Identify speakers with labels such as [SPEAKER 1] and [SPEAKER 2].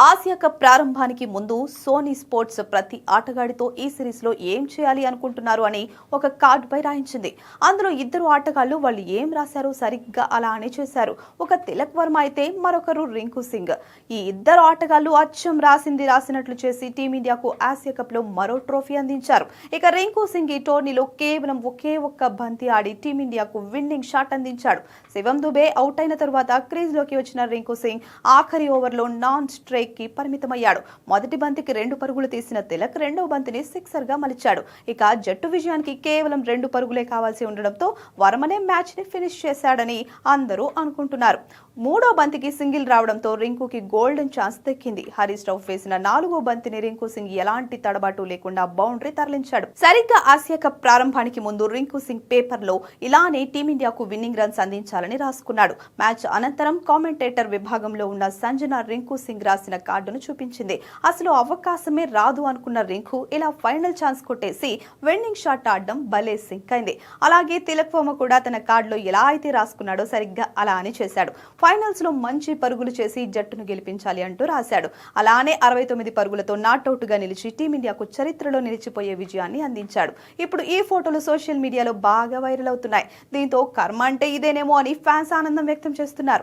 [SPEAKER 1] Asia cup ప్రారంభానికి ముందు Sony sports ప్రతి ఆటగాడితో ఈ సిరీస్ లో ఏం చేయాలి అనుకుంటున్నారు అని ఒక కార్డు పై రాయించింది. అందులో ఇద్దరు ఆటగాళ్లు వాళ్ళు ఏం రాశారో సరిగ్గా అలానే చేశారు. ఒక తిలక్ వర్మ అయితే మరొకరు రింకు సింగ్. ఈ ఇద్దరు ఆటగాళ్లు అచ్చం రాసింది రాసినట్లు చేసి టీమిండియాకు ఆసియా కప్ లో మరో ట్రోఫీ అందించారు. ఇక రింకు సింగ్ ఈ టోర్నీలో కేవలం ఒకే ఒక్క బంతి ఆడి టీమిండియాకు విన్నింగ్ షాట్ అందించాడు. శివం దుబే అవుట్ అయిన తరువాత క్రీజ్ లోకి వచ్చిన రింకు సింగ్ ఆఖరి ఓవర్లో నాన్ స్ట్రైక్ కి పరిమితమయ్యాడు. మొదటి బంతికి 2 పరుగులు తీసిన తిలక్ రెండవ బంతిని సిక్సర్ గా మలిచాడు. ఇక జట్టు విజయానికి కేవలం 2 పరుగులే కావాల్సి ఉండడంతో వర్మనే మ్యాచ్ ని ఫినిష్ చేశాడని అందరూ అనుకుంటున్నారు. మూడో బంతికి సింగిల్ రావడంతో రింకుకి గోల్డెన్ ఛాన్స్ దక్కింది. హరీష్ రావు వేసిన 4వ బంతిని రింకు సింగ్ ఎలాంటి తడబాటు లేకుండా బౌండరీ తరలించాడు. సరిగ్గా ఆసియా కప్ ప్రారంభానికి ముందు రింకు సింగ్ పేపర్ లో ఇలానే టీమిండియాకు విన్నింగ్ రన్స్ అందించాలని రాసుకున్నాడు. మ్యాచ్ అనంతరం కామెంటేటర్ విభాగంలో ఉన్న సంజన రింకు సింగ్ రాసిన కార్డును చూపించింది. అసలు అవకాశమే రాదు అనుకున్న రింకు ఇలా ఫైనల్ ఛాన్స్ కొట్టేసి విన్నింగ్ షాట్ ఆడడం భలే సింక్ అయింది. అలాగే తిలక్ వర్మ కూడా తన కార్డులో ఎలా అయితే రాసుకున్నాడో సరిగ్గా అలా అని చేశాడు. ఫైనల్స్ లో మంచి పరుగులు చేసి జట్టును గెలిపించాలి అంటూ రాశాడు. అలానే 69 పరుగులతో నాట్అవుట్ గా నిలిచి టీమిండియాకు చరిత్రలో నిలిచిపోయే విజయాన్ని అందించాడు. ఇప్పుడు ఈ ఫోటోలు సోషల్ మీడియాలో బాగా వైరల్ అవుతున్నాయి. దీంతో కర్మ అంటే ఇదేనేమో అని ఫ్యాన్స్ ఆనందం వ్యక్తం చేస్తున్నారు.